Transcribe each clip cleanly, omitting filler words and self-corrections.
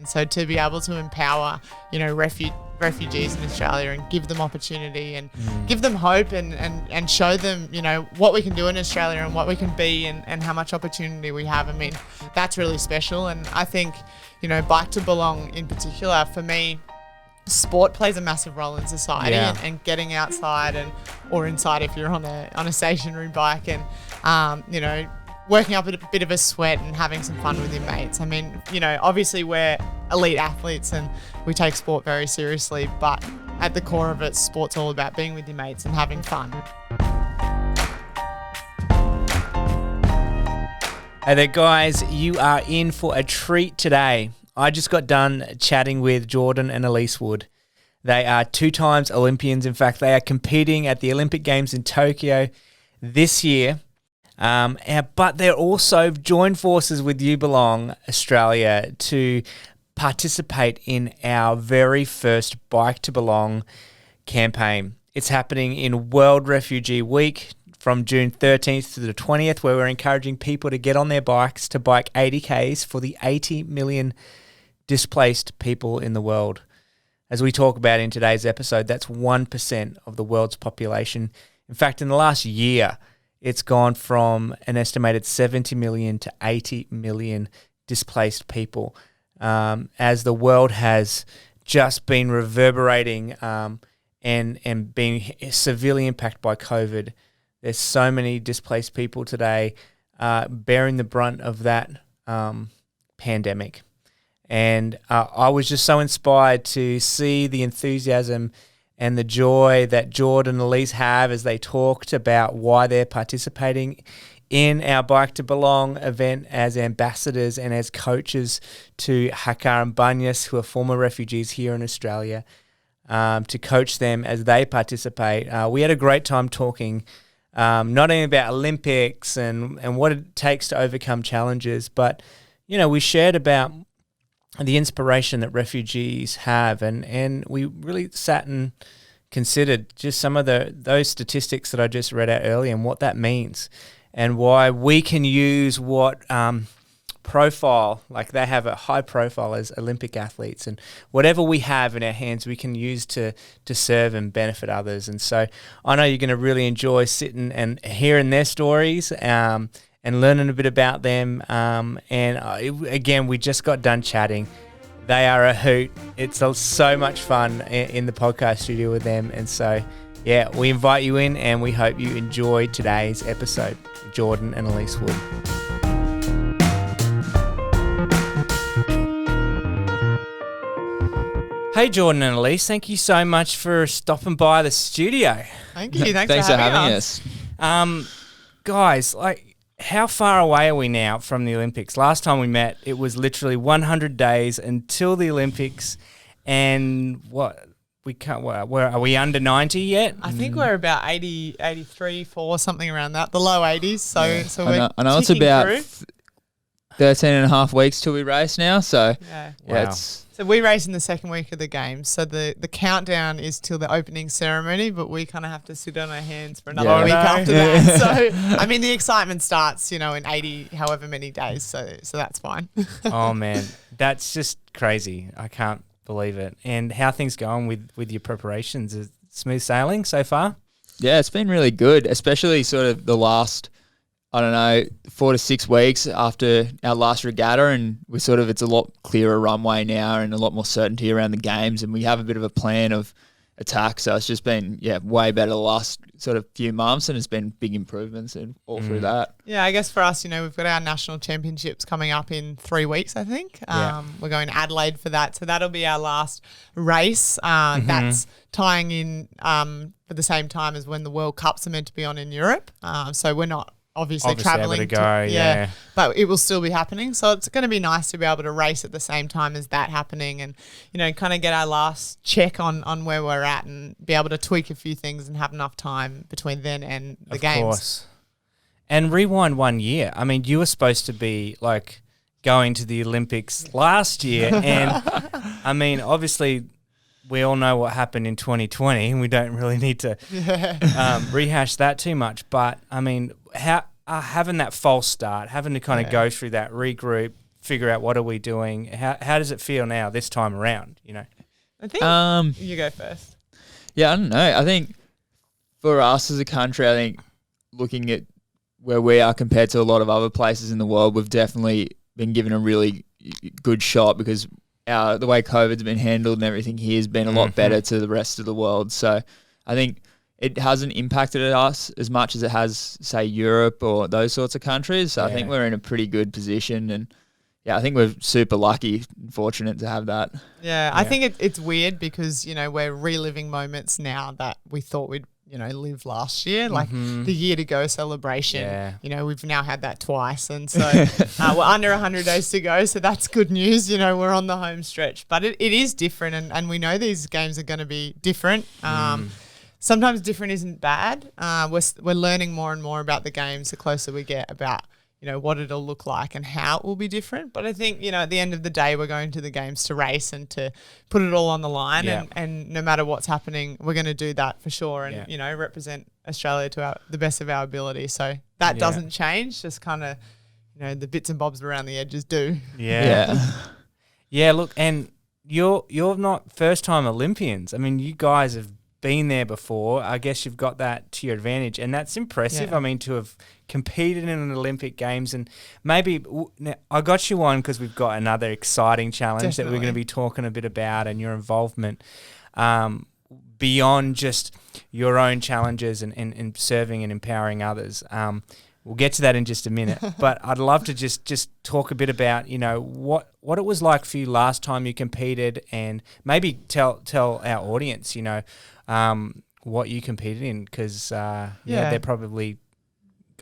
And so to be able to empower, refugees in Australia and give them opportunity and give them hope and show them, what we can do in Australia and what we can be and how much opportunity we have. I mean, that's really special. And I think, Bike to Belong in particular, for me, sport plays a massive role in society and getting outside or inside if you're on a stationary bike and, working up a bit of a sweat and having some fun with your mates. I mean, obviously we're elite athletes and we take sport very seriously, but at the core of it, sport's all about being with your mates and having fun. Hey there, guys. You are in for a treat today. I just got done chatting with Jordan and Alyce Wood. They are 2 times Olympians. In fact, they are competing at the Olympic Games in Tokyo this year. But they're also joined forces with You Belong Australia to participate in our very first Bike to Belong campaign. It's happening in World Refugee Week from June 13th to the 20th, where we're encouraging people to get on their bikes to bike 80Ks for the 80 million displaced people in the world. As we talk about in today's episode, that's 1% of the world's population. In fact, in the last year, it's gone from an estimated 70 million to 80 million displaced people, as the world has just been reverberating and being severely impacted by COVID. There's so many displaced people today bearing the brunt of that pandemic. And I was just so inspired to see the enthusiasm and the joy that Jordan and Alyce have as they talked about why they're participating in our Bike to Belong event as ambassadors and as coaches to Hakar Bayas, who are former refugees here in Australia, to coach them as they participate. We had a great time talking not only about Olympics and what it takes to overcome challenges, but, we shared about the inspiration that refugees have, and we really sat and considered just some of those statistics that I just read out earlier and what that means, and why we can use what profile, like they have a high profile as Olympic athletes, and whatever we have in our hands we can use to serve and benefit others. And so I know you're going to really enjoy sitting and hearing their stories and learning a bit about them. Again, we just got done chatting. They are a hoot. It's so much fun in the podcast studio with them. And so, we invite you in and we hope you enjoy today's episode. Jordan and Alyce Wood. Hey, Jordan and Alyce, thank you so much for stopping by the studio. Thank you. Thanks for having us. Guys, how far away are we now from the Olympics? Last time we met, it was literally 100 days until the Olympics. And are we under 90 yet? I think we're about 80, 83, 4, something around that, the low 80s. So I know it's about 13 and a half weeks till we race now. So wow. So we race in the second week of the games. So the countdown is till the opening ceremony, but we kind of have to sit on our hands for another week after that. So, I mean, the excitement starts, in 80, however many days. So that's fine. Oh, man. That's just crazy. I can't believe it. And how are things going with your preparations? Is it smooth sailing so far? Yeah, it's been really good, especially sort of the last 4 to 6 weeks after our last regatta, and it's a lot clearer runway now and a lot more certainty around the games, and we have a bit of a plan of attack. So it's just been way better the last sort of few months, and it's been big improvements and all through that. Yeah, I guess for us, we've got our national championships coming up in 3 weeks, I think. We're going to Adelaide for that, so that'll be our last race. That's tying in for the same time as when the World Cups are meant to be on in Europe. So we're not obviously traveling able to go, but it will still be happening. So it's going to be nice to be able to race at the same time as that happening, and kind of get our last check on where we're at and be able to tweak a few things and have enough time between then and the games. Of course. And rewind 1 year. I mean, you were supposed to be going to the Olympics last year, and I mean, obviously we all know what happened in 2020, and we don't really need to rehash that too much. But I mean, having that false start, having to kind of go through that regroup, figure out what are we doing. How does it feel now this time around? You know, I think you go first. Yeah, I don't know. I think for us as a country, I think looking at where we are compared to a lot of other places in the world, we've definitely been given a really good shot because the way COVID's been handled and everything here has been a lot better to the rest of the world. So I think it hasn't impacted us as much as it has, say, Europe or those sorts of countries. So I think we're in a pretty good position, and I think we're super lucky and fortunate to have that. Yeah, I think it's weird because, we're reliving moments now that we thought we'd, live last year, like the year to go celebration. Yeah. We've now had that twice. And so we're under 100 days to go. So that's good news. We're on the home stretch. But it is different. And we know these games are going to be different. Sometimes different isn't bad. We're learning more and more about the games the closer we get about what it'll look like and how it will be different. But I think, at the end of the day, we're going to the games to race and to put it all on the line. And no matter what's happening, we're going to do that for sure and, represent Australia to the best of our ability. So that doesn't change, just kind of, the bits and bobs around the edges do. Yeah, look, and you're not first-time Olympians. I mean, you guys have been there before. I guess you've got that to your advantage, and that's impressive. I mean, to have competed in an Olympic Games, and maybe I got you one because we've got another exciting challenge that we're going to be talking a bit about, and your involvement beyond just your own challenges and serving and empowering others. We'll get to that in just a minute, but I'd love to just talk a bit about, what it was like for you last time you competed, and maybe tell our audience, what you competed in, because they're probably.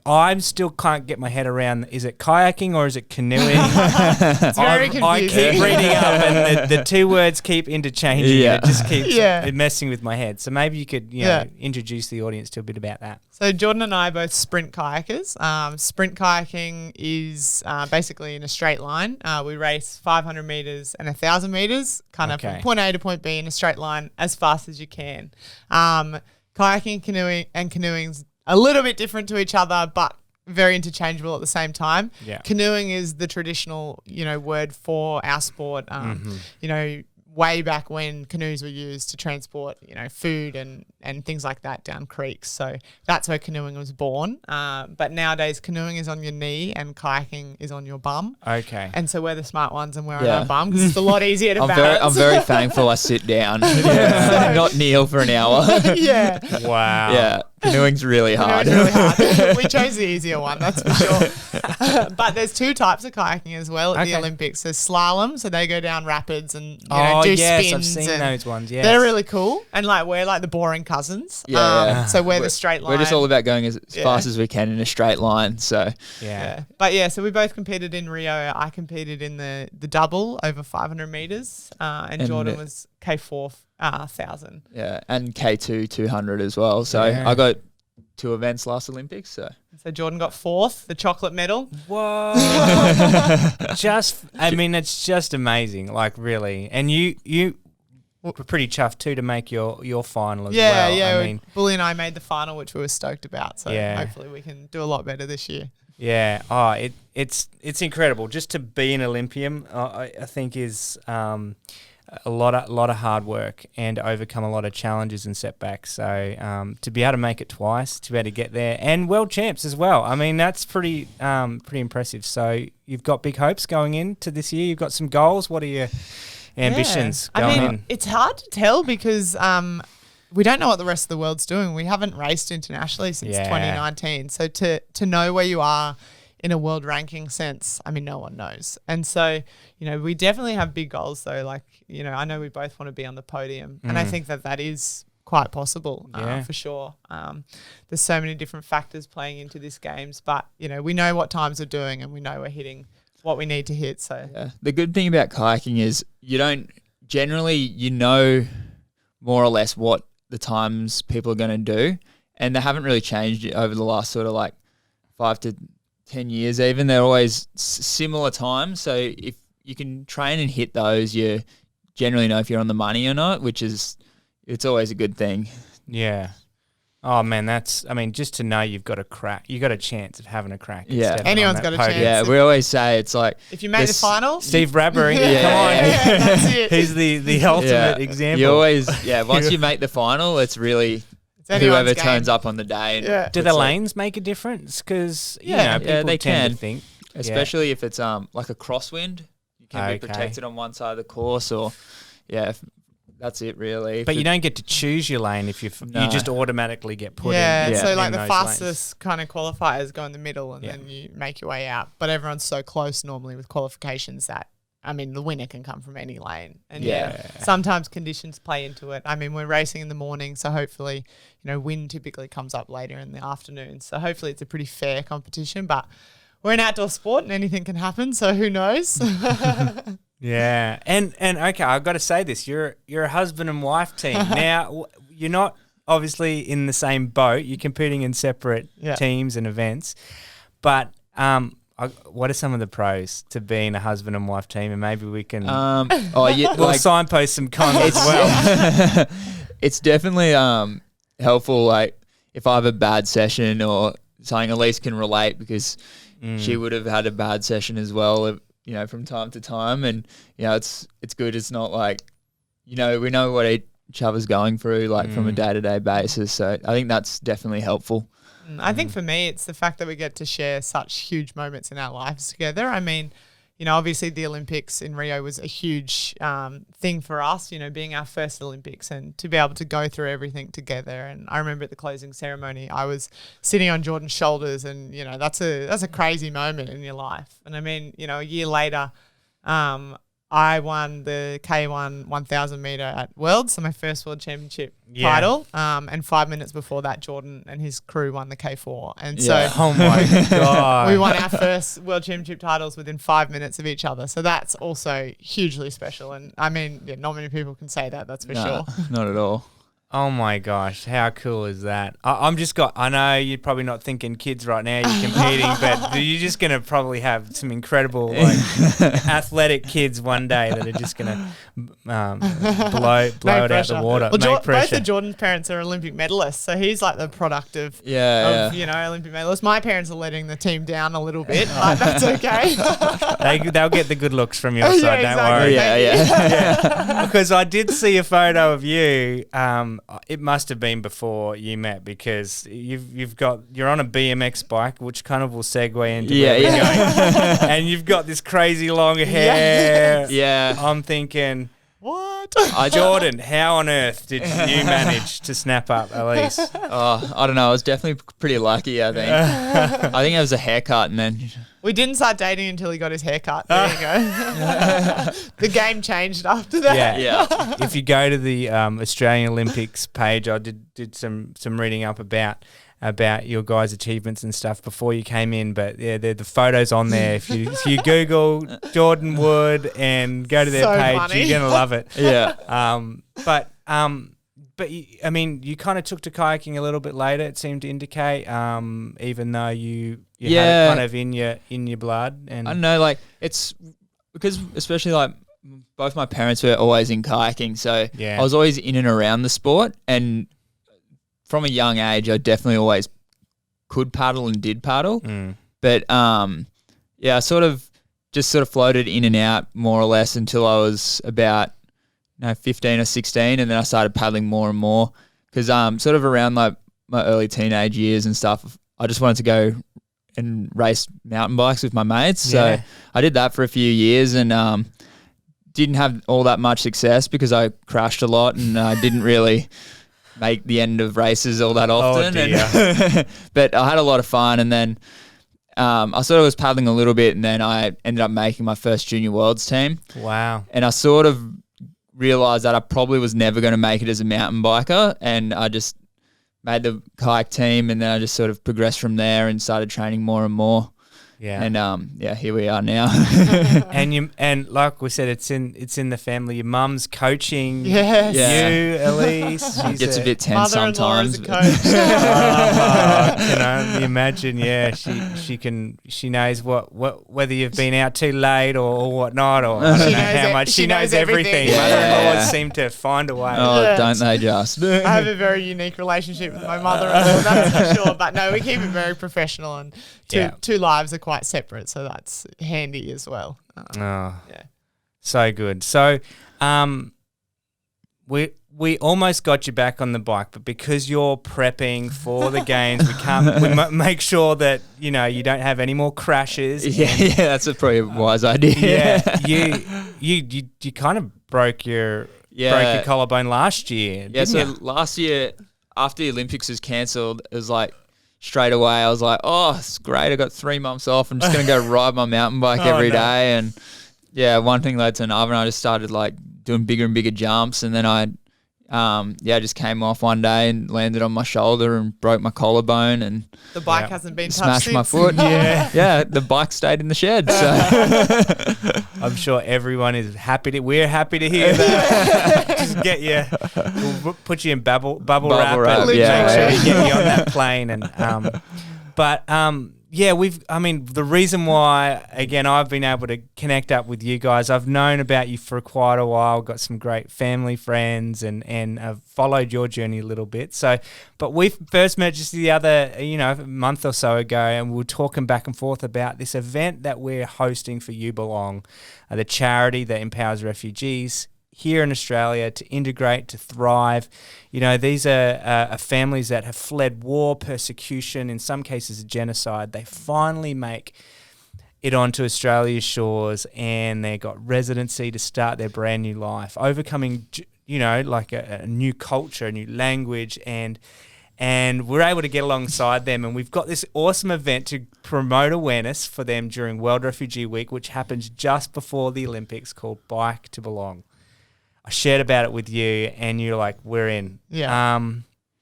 I still can't get my head around, is it kayaking or is it canoeing? It's very confusing. I keep reading up and the two words keep interchanging. Yeah. And it just keeps messing with my head. So maybe you could introduce the audience to a bit about that. So Jordan and I are both sprint kayakers. Sprint kayaking is basically in a straight line. We race 500 metres and 1,000 metres, kind of from point A to point B in a straight line as fast as you can. Kayaking and canoeing's a little bit different to each other, but very interchangeable at the same time. Yeah. Canoeing is the traditional, word for our sport. Way back when canoes were used to transport, food and things like that down creeks. So that's where canoeing was born. But nowadays canoeing is on your knee and kayaking is on your bum. Okay. And so we're the smart ones and we're on our bum because it's a lot easier to balance. I'm very thankful I sit down, not kneel for an hour. Yeah. Wow. Yeah. Canoeing's really hard. We chose the easier one, that's for sure. But there's two types of kayaking as well at the Olympics. There's slalom, so they go down rapids and do spins. I've seen those ones. Yes, they're really cool. And we're like the boring cousins. So we're the straight line. We're just all about going as fast as we can in a straight line. So But so we both competed in Rio. I competed in the double over 500 meters, and Jordan was K4 1,000. Yeah, and K2 200 as well. So I got 2 events last Olympics. So Jordan got 4th, the chocolate medal. Whoa! It's just amazing, like really. And you were pretty chuffed too to make your final as well. Yeah. Bully and I made the final, which we were stoked about. So hopefully we can do a lot better this year. Yeah. It's incredible just to be an Olympian. I think is. A lot of hard work and overcome a lot of challenges and setbacks. So to be able to make it twice, to be able to get there, and world champs as well. I mean, that's pretty impressive. So you've got big hopes going into this year. You've got some goals. What are your ambitions going in? It's hard to tell because we don't know what the rest of the world's doing. We haven't raced internationally since 2019. So to know where you are in a world ranking sense, no one knows. And so, we definitely have big goals though. Like, I know we both want to be on the podium and I think that is quite possible for sure. There's so many different factors playing into this games, but, we know what times we're doing and we know we're hitting what we need to hit. So the good thing about kayaking is more or less what the times people are going to do, and they haven't really changed over the last sort of like 5 to 10 years even. They're always similar times, so if you can train and hit those, you generally know if you're on the money or not, it's always a good thing. Yeah. Oh man, just to know you've got a chance of having a crack. at Yeah. stepping Anyone's on got that a podium. chance. Yeah, we always say it's like If you make the final, Steve Bradbury, come on. yeah, that's it. He's the ultimate example. You always, once you make the final, it's really It's anyone's whoever game. turns up on the day. And Yeah. Do it's the like- lanes make a difference? Because Yeah, people they tend can. to think, especially if it's like a crosswind, you can Okay. be protected on one side of the course, or that's it really. but you don't get to choose your lane if you No. just automatically get put Yeah, in. so in like the those fastest lanes. kind of qualifiers go in the middle and Yeah. then you make your way out. But everyone's so close normally with qualifications that, the winner can come from any lane. And sometimes conditions play into it. We're racing in the morning, so hopefully, wind typically comes up later in the afternoon. So hopefully it's a pretty fair competition, but we're an outdoor sport and anything can happen, so who knows? Yeah, and okay, I've got to say this: you're a husband and wife team. Now you're not obviously in the same boat. You're competing in separate teams and events. But what are some of the pros to being a husband and wife team? And maybe we can we'll signpost some cons as well. It's definitely helpful. Like if I have a bad session or something, Alyce can relate because she would have had a bad session as well. From time to time, and it's good. It's not like we know what each other's going through, like from a day-to-day basis. So I think that's definitely helpful. I think for me, it's the fact that we get to share such huge moments in our lives together. Obviously the Olympics in Rio was a huge thing for us, being our first Olympics and to be able to go through everything together. And I remember at the closing ceremony, I was sitting on Jordan's shoulders and, that's a crazy moment in your life. And a year later, I won the K1 1,000 meter at Worlds, so my first World Championship title. And 5 minutes before that, Jordan and his crew won the K4. And so oh my God. we won our first World Championship titles within 5 minutes of each other. So that's also hugely special. And not many people can say that, that's for sure. Not at all. Oh my gosh, how cool is that? I know you're probably not thinking kids right now, you're competing, but you're just going to probably have some incredible athletic kids one day that are just going to blow it out the water. Well, make pressure. both of Jordan's parents are Olympic medalists, so he's like the product of Olympic medalists. My parents are letting the team down a little bit, but that's okay. They'll get the good looks from your side, don't worry. Yeah. Because I did see a photo of you. It must have been before you met because you're on a BMX bike, which kind of will segue into where we're going. And you've got this crazy long hair. Yeah. I'm thinking, What? Jordan, how on earth did you manage to snap up Alyce? I don't know. I was definitely pretty lucky, I think. I think it was a haircut and then... We didn't start dating until he got his haircut. There you go. The game changed after that. Yeah. If you go to the Australian Olympics page, I did some reading up about your guys' achievements and stuff before you came in. But yeah, the photos on there. If you Google Jordan Wood and go to their So page, funny. you're gonna love it. Yeah. But you kind of took to kayaking a little bit later. It seemed to indicate, even though you had it kind of in your blood. And I don't know, like it's because especially like both my parents were always in kayaking, so I was always in and around the sport. And from a young age, I definitely always could paddle and did paddle. But I sort of floated in and out more or less until I was about 15 or 16, and then I started paddling more and more because sort of around like my early teenage years and stuff, I just wanted to go and race mountain bikes with my mates. So I did that for a few years and didn't have all that much success because I crashed a lot and I didn't really make the end of races all that often. But I had a lot of fun, and then I sort of was paddling a little bit, and then I ended up making my first junior worlds team. Wow. And I sort of realised that I probably was never going to make it as a mountain biker, and I just made the kayak team, and then I just sort of progressed from there and started training more and more. And here we are now. and like we said, it's in the family. Your mum's coaching. Yes. You, Alyce. She's Gets a bit tense mother-in-law sometimes. is a coach. Can only imagine. Yeah, she knows what whether you've been out too late or whatnot, or I don't know how much she knows everything. Yeah. Mother-in-laws seem to find a way. Oh, Yeah. don't they just? I have a very unique relationship with my mother-in-law, that's for sure. But no, we keep it very professional, and two lives are quite separate, so that's handy as well. So good. So, we almost got you back on the bike, but because you're prepping for the games, we can't. We make sure that you don't have any more crashes. Yeah, that's probably a wise idea. Yeah, you kind of broke your collarbone last year. Yeah, so you? last year after the Olympics was cancelled, it was like straight away I was like, oh, it's great. I got 3 months off. I'm just gonna go ride my mountain bike every day. And yeah, one thing led to another, and I just started like doing bigger and bigger jumps, and then I just came off one day and landed on my shoulder and broke my collarbone, and The bike hasn't been touched smashed since. my foot. Yeah, the bike stayed in the shed. So I'm sure everyone is happy to. We're happy to hear that. Just get you. We'll put you in bubble wrap. And make sure you get you on that plane. And the reason why, again, I've been able to connect up with you guys, I've known about you for quite a while, got some great family friends, and I've followed your journey a little bit. So, but we first met just the other, a month or so ago, and we were talking back and forth about this event that we're hosting for You Belong, the charity that empowers refugees here in Australia to integrate, to thrive. These are families that have fled war, persecution, in some cases genocide. They finally make it onto Australia's shores, and they got residency to start their brand new life, overcoming, like a new culture, a new language, and we're able to get alongside them. And we've got this awesome event to promote awareness for them during World Refugee Week, which happens just before the Olympics, called Bike to Belong. I shared about it with you, and you're like, "We're in." Yeah.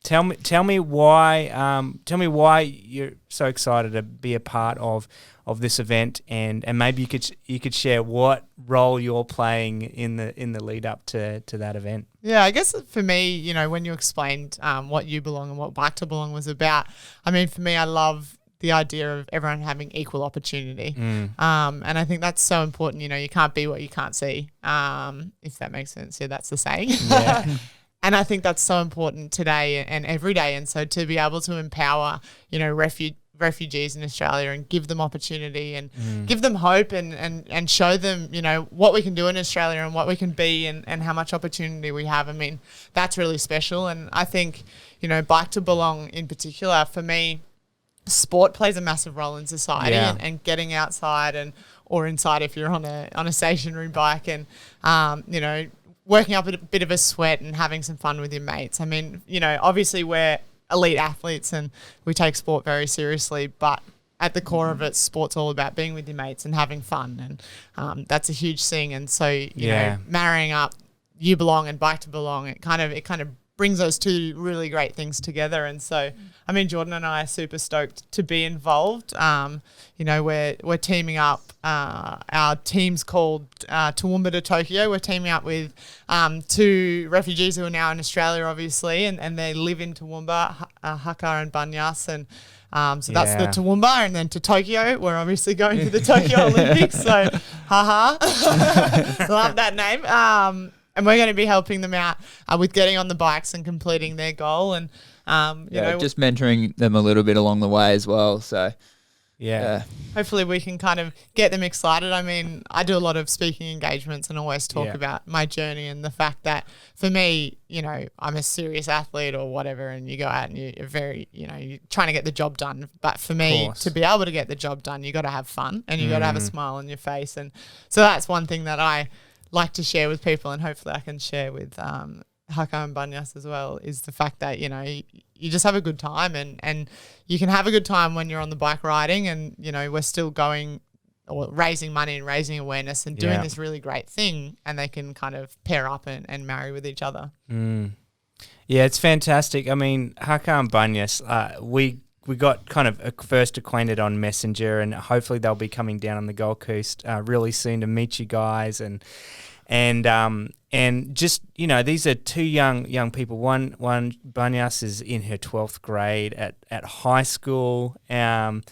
Tell me why you're so excited to be a part of this event, and maybe you could share what role you're playing in the lead up to that event. Yeah, I guess for me, when you explained what You Belong and what Bike to Belong was about, I mean, for me, I love the idea of everyone having equal opportunity. And I think that's so important. You can't be what you can't see, if that makes sense. Yeah, that's the saying. Yeah. And I think that's so important today and every day. And so to be able to empower, refugees in Australia and give them opportunity and give them hope and show them, what we can do in Australia and what we can be and how much opportunity we have. I mean, that's really special. And I think, Bike to Belong in particular, for me, sport plays a massive role in society, and getting outside or inside if you're on a stationary bike, and working up a bit of a sweat and having some fun with your mates. I mean, obviously we're elite athletes and we take sport very seriously, but at the core of it, sport's all about being with your mates and having fun, and that's a huge thing. And so marrying up You Belong and Bike to Belong, it kind of brings those two really great things together. And so, I mean, Jordan and I are super stoked to be involved. We're teaming up. Our team's called Toowoomba to Tokyo. We're teaming up with 2 refugees who are now in Australia, obviously, and they live in Toowoomba, Hakar and Bayas, and so that's the Toowoomba, and then to Tokyo. We're obviously going to the Tokyo Olympics, so haha, love that name. And we're going to be helping them out with getting on the bikes and completing their goal, and just mentoring them a little bit along the way as well. So hopefully we can kind of get them excited. I mean, I do a lot of speaking engagements and always talk about my journey and the fact that for me, I'm a serious athlete or whatever, and you go out and you're very, you're trying to get the job done. But for me, to be able to get the job done, you got to have fun and you got to have a smile on your face. And so that's one thing that I like to share with people, and hopefully I can share with Hakar and Bayas as well, is the fact that, you just have a good time, and you can have a good time when you're on the bike riding, and, we're still going or raising money and raising awareness and doing this really great thing, and they can kind of pair up and marry with each other. Yeah, it's fantastic. I mean, Hakar and Bayas, we we got kind of first acquainted on Messenger, and hopefully they'll be coming down on the Gold Coast really soon to meet you guys, and just, you know, these are two young people. One Banyas is in her 12th grade at high school, and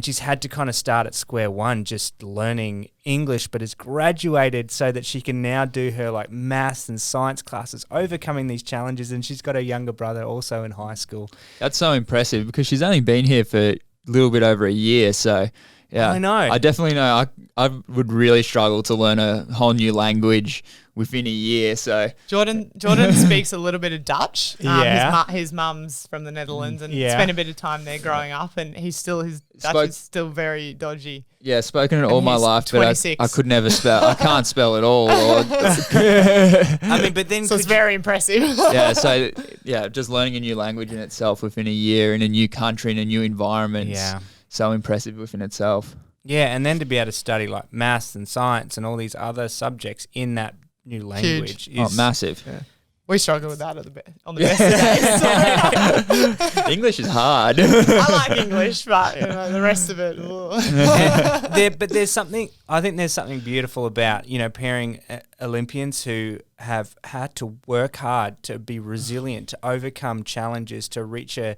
she's had to kind of start at square one, just learning English, but has graduated so that she can now do her like maths and science classes, overcoming these challenges. And she's got a younger brother also in high school. That's so impressive because she's only been here for a little bit over a year. So, yeah, I know. I definitely know. I would really struggle to learn a whole new language within a year. So Jordan speaks a little bit of Dutch. His mum's from the Netherlands and spent a bit of time there growing up, and his Dutch is still very dodgy. Yeah, spoken it all my life, 26. but I could never spell. I can't spell at all. I mean, but then so it's very impressive. Just learning a new language in itself within a year in a new country in a new environment. Yeah. So impressive within itself. Yeah, and then to be able to study like maths and science and all these other subjects in that new language is massive. Yeah. We struggle with that on the best days. English is hard. I like English, but the rest of it. But there's something. I think there's something beautiful about, you know, pairing Olympians who have had to work hard to be resilient, to overcome challenges, to reach that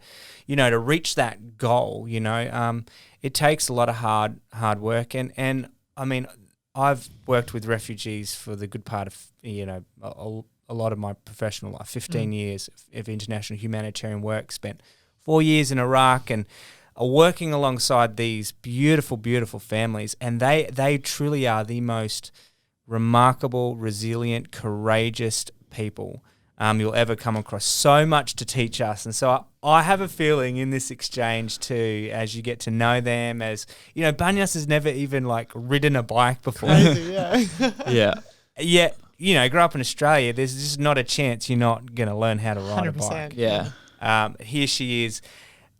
goal. You know, it takes a lot of hard work, and I mean, I've worked with refugees for the good part of, you know, a lot of my professional life, 15 years of international humanitarian work, spent 4 years in Iraq, and working alongside these beautiful, beautiful families. And they truly are the most remarkable, resilient, courageous people you'll ever come across. So much to teach us. And so I have a feeling in this exchange too, as you get to know them, as, you know, Banyas has never even like ridden a bike before. Crazy, yeah. Yeah. Yeah. You know, grow up in Australia, there's just not a chance you're not going to learn how to ride 100%. a bike. Yeah. Here she is.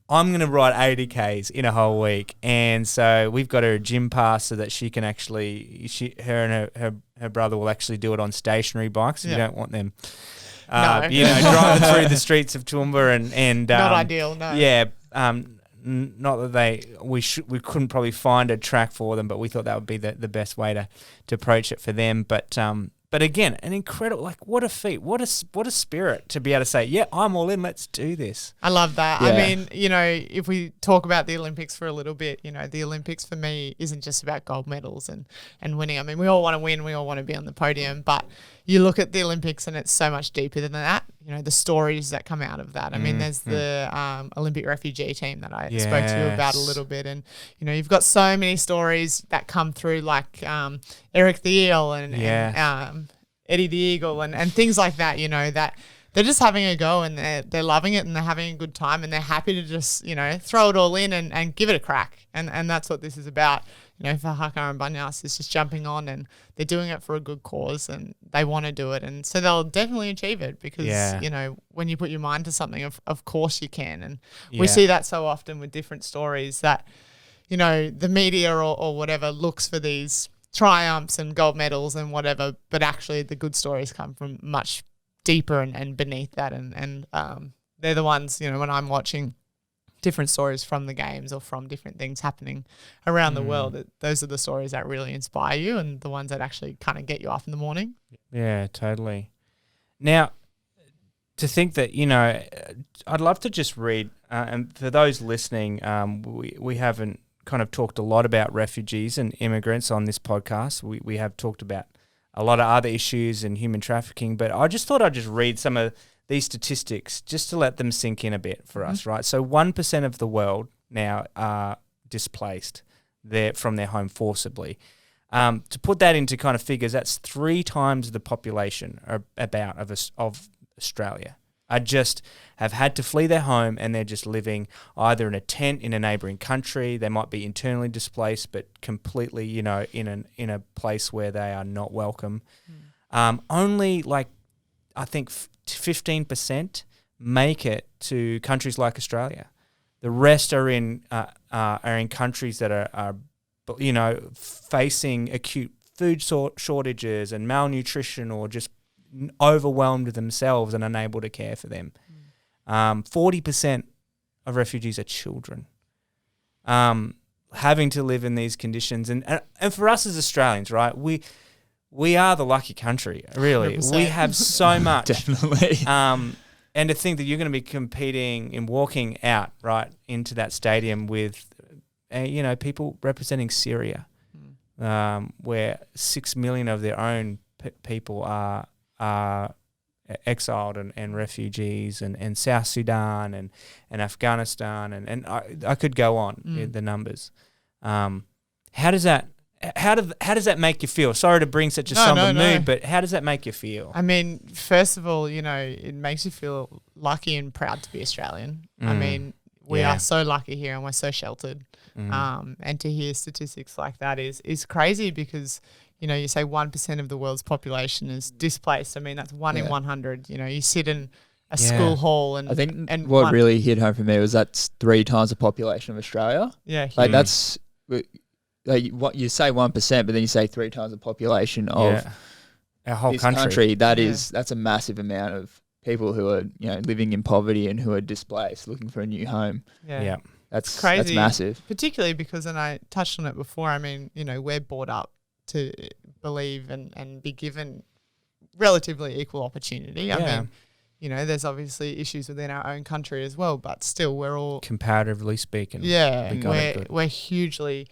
I'm going to ride 80 Ks in a whole week. And so we've got her a gym pass so that she can actually, her and her brother will actually do it on stationary bikes. You don't want them, you know, driving through the streets of Toowoomba and not ideal, no. Yeah. Not that we couldn't probably find a track for them, but we thought that would be the best way to approach it for them. But again, an incredible, like, what a feat, what a spirit to be able to say, yeah, I'm all in, let's do this. I love that. Yeah. I mean, you know, if we talk about the Olympics for a little bit, you know, the Olympics for me isn't just about gold medals and winning. I mean, we all want to win, we all want to be on the podium, but you look at the Olympics and it's so much deeper than that. You know, the stories that come out of that. I mean, there's the Olympic refugee team that I spoke to you about a little bit. And, you know, you've got so many stories that come through, like Eric the Eel and Eddie the Eagle and things like that, you know, that they're just having a go and they're loving it and they're having a good time and they're happy to just, you know, throw it all in and give it a crack. And that's what this is about. You know, for Hakar and Banyas, it's just jumping on and they're doing it for a good cause and they want to do it. And so they'll definitely achieve it because, you know, when you put your mind to something, of course you can. And we see that so often with different stories that, you know, the media or whatever looks for these triumphs and gold medals and whatever, but actually the good stories come from much deeper and beneath that. And they're the ones, you know, when I'm watching different stories from the games or from different things happening around the world, those are the stories that really inspire you and the ones that actually kind of get you up in the morning. Yeah, totally. Now, to think that, you know, I'd love to just read, and for those listening, we haven't kind of talked a lot about refugees and immigrants on this podcast. We have talked about a lot of other issues and human trafficking, but I just thought I'd just read some of these statistics just to let them sink in a bit for us, right? So 1% of the world now are displaced from their home forcibly. To put that into kind of figures, that's 3 times the population of Australia have had to flee their home and they're just living either in a tent in a neighbouring country. They might be internally displaced, but completely, you know, in a place where they are not welcome. Only like, I think 15% make it to countries like Australia. The rest are in countries that are you know, facing acute food shortages and malnutrition or just overwhelmed themselves and unable to care for them. 40% of refugees are children. Having to live in these conditions, and for us as Australians, right? We are the lucky country, really. 100%. We have so much. Definitely. And to think that you're going to be competing and walking out right into that stadium with, people representing Syria, where 6 million of their own people are exiled and refugees, and South Sudan and Afghanistan, and I could go on with the numbers. How does that make you feel? Sorry to bring such a somber mood, but how does that make you feel? I mean, first of all, it makes you feel lucky and proud to be Australian. I mean, we are so lucky here, and we're so sheltered. And to hear statistics like that is crazy, because you say 1% of the world's population is displaced. I mean, that's 1 in 100. You sit in a school hall, and I think and what really hit home for me was that's 3 times the population of Australia. Yeah, like that's like what you say 1%, but then you say 3 times the population of our whole this country. That's a massive amount of people who are living in poverty and who are displaced, looking for a new home. Yeah. That's crazy. That's massive. Particularly because, and I touched on it before, I mean, we're brought up to believe and be given relatively equal opportunity. I mean, there's obviously issues within our own country as well, but still we're all comparatively speaking. We're hugely,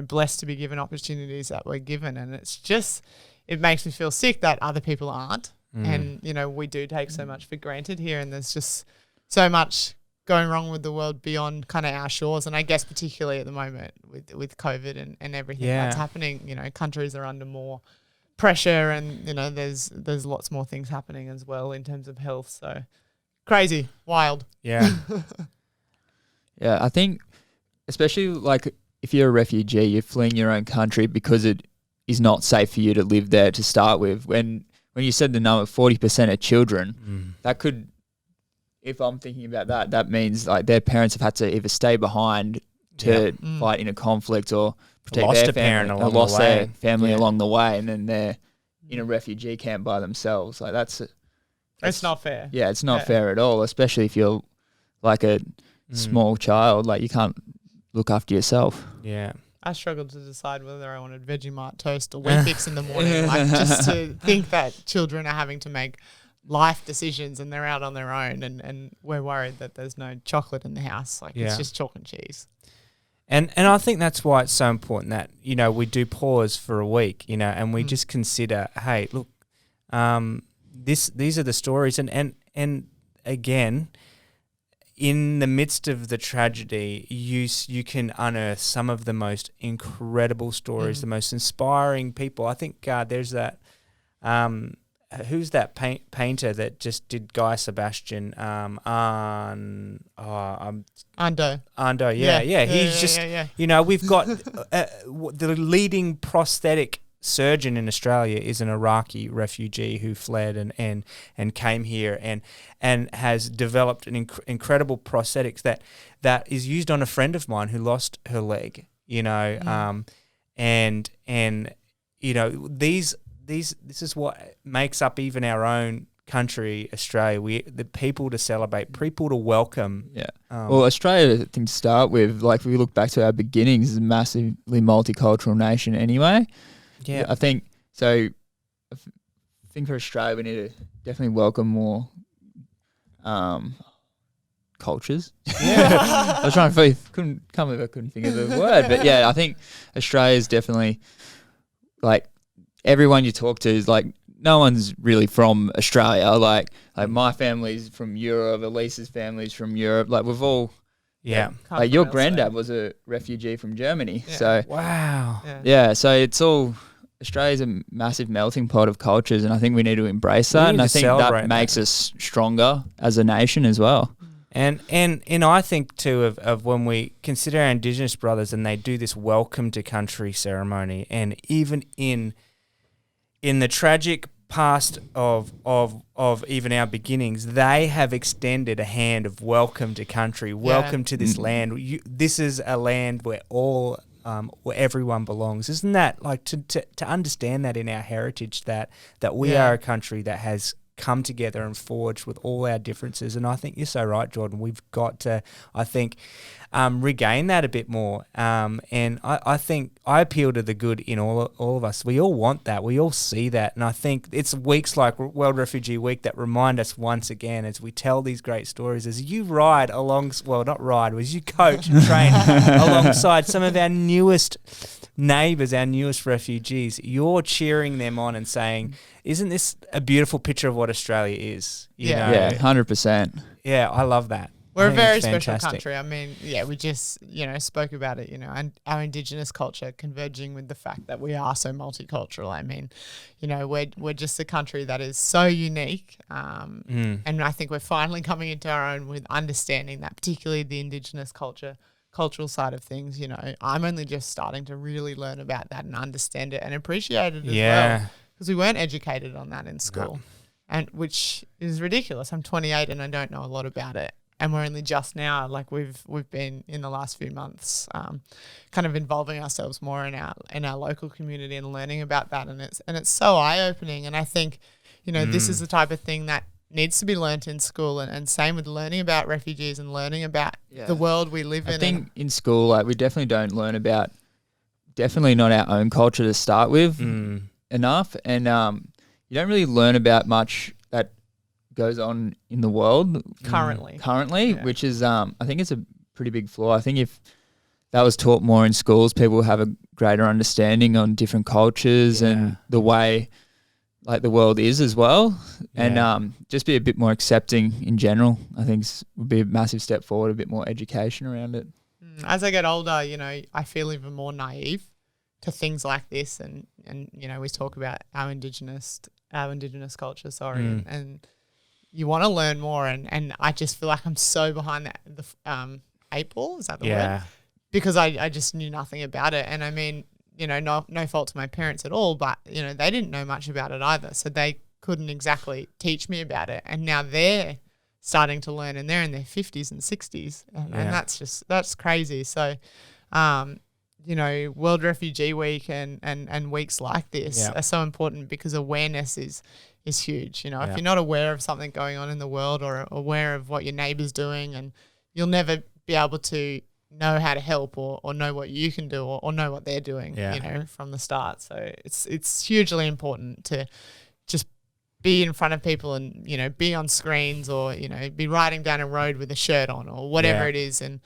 blessed to be given opportunities that we're given, and it makes me feel sick that other people aren't. And, we do take so much for granted here, and there's just so much going wrong with the world beyond kind of our shores. And I guess particularly at the moment with COVID and everything that's happening, countries are under more pressure, and, there's lots more things happening as well in terms of health. So crazy, wild. Yeah. Yeah, I think especially like if you're a refugee, you're fleeing your own country because it is not safe for you to live there to start with. When you said the number 40% are children, that could, if I'm thinking about that means like their parents have had to either stay behind to fight in a conflict or protect lost their a parent family, along or lost the way. their family along the way, and then they're in a refugee camp by themselves. Like that's It's not fair. Yeah, it's not fair at all, especially if you're like a small child. Like you can't look after yourself. Yeah. I struggled to decide whether I wanted Vegemite toast or Weet-Bix in the morning, like just to think that children are having to make life decisions and they're out on their own, and we're worried that there's no chocolate in the house. Like it's just chalk and cheese. And I think that's why it's so important that, we do pause for a week, and we just consider, hey, look, these are the stories, and again, in the midst of the tragedy, you can unearth some of the most incredible stories, the most inspiring people. I think there's that who's that painter that just did Guy Sebastian? Ando. Yeah. He's just we've got the leading prosthetic surgeon in Australia is an Iraqi refugee who fled and came here and has developed an incredible prosthetics that is used on a friend of mine who lost her leg. This is what makes up even our own country, Australia. The people to celebrate, people to welcome. Yeah. Well, Australia, I think to start with, like if we look back to our beginnings, is a massively multicultural nation anyway. Yeah. I think so. I think for Australia, we need to definitely welcome more cultures. Yeah. I was trying to think, can't believe I couldn't think of the word, but yeah, I think Australia is definitely like everyone you talk to is like no one's really from Australia. Like my family's from Europe, Alyce's family's from Europe. Like we've all like your granddad was a refugee from Germany. Yeah. So wow. Yeah, so it's all Australia's a massive melting pot of cultures, and I think we need to embrace that. And I think that makes us stronger as a nation as well. And I think too of when we consider our Indigenous brothers and they do this welcome to country ceremony, and even in the tragic past of even our beginnings, they have extended a hand of welcome to country, welcome to this land. This is a land where where everyone belongs. Isn't that like to understand that in our heritage that we are a country that has come together and forge with all our differences. And I think you're so right, Jordan. We've got to, I think, regain that a bit more. And I think I appeal to the good in all of us. We all want that. We all see that. And I think it's weeks like World Refugee Week that remind us once again as we tell these great stories, as you ride along, well, not ride, as you coach and train alongside some of our newest neighbours, our newest refugees, you're cheering them on and saying, isn't this a beautiful picture of what Australia is? You know? Yeah, 100%. Yeah, I love that. We're a very special special country. I mean, yeah, we just, spoke about it, and our Indigenous culture converging with the fact that we are so multicultural. I mean, we're just a country that is so unique. And I think we're finally coming into our own with understanding that, particularly the Indigenous cultural side of things. I'm only just starting to really learn about that and understand it and appreciate it as well. Because we weren't educated on that in school, and which is ridiculous. I'm 28 and I don't know a lot about it. And we're only just now, like we've been in the last few months, kind of involving ourselves more in our local community and learning about that. And it's so eye opening. And I think, this is the type of thing that needs to be learnt in school. And same with learning about refugees and learning about the world we live in. I think in school, we definitely don't learn about, definitely not our own culture to start with enough. And you don't really learn about much that goes on in the world currently, which is I think it's a pretty big flaw. I think if that was taught more in schools, people would have a greater understanding on different cultures and the way like the world is as well, and just be a bit more accepting in general. I think would be a massive step forward, a bit more education around it. As I get older, I feel even more naive to things like this, and we talk about our indigenous culture, and you want to learn more, and I just feel like I'm so behind the eight ball, is that the word? Because I just knew nothing about it. And I mean, no fault to my parents at all, but they didn't know much about it either, so they couldn't exactly teach me about it. And now they're starting to learn, and they're in their 50s and 60s, and that's crazy. So World Refugee Week and weeks like this are so important, because awareness is huge. If you're not aware of something going on in the world, or aware of what your neighbour's doing, and you'll never be able to know how to help or know what you can do or know what they're doing, from the start. So it's hugely important to just be in front of people and, be on screens, or, be riding down a road with a shirt on or whatever it is. And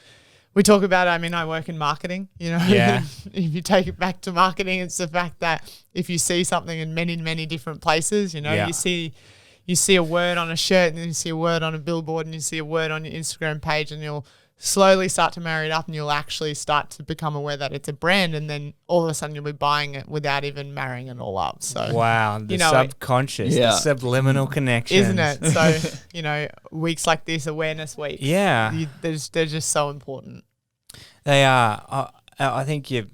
we talk about, I work in marketing, if you take it back to marketing, it's the fact that if you see something in many, many different places, you see a word on a shirt, and then you see a word on a billboard, and you see a word on your Instagram page, and you'll slowly start to marry it up, and you'll actually start to become aware that it's a brand, and then all of a sudden you'll be buying it without even marrying it all up. So wow, the subconscious, the subliminal connections, isn't it? So weeks like this, Awareness Week, they're just so important. They are. I think you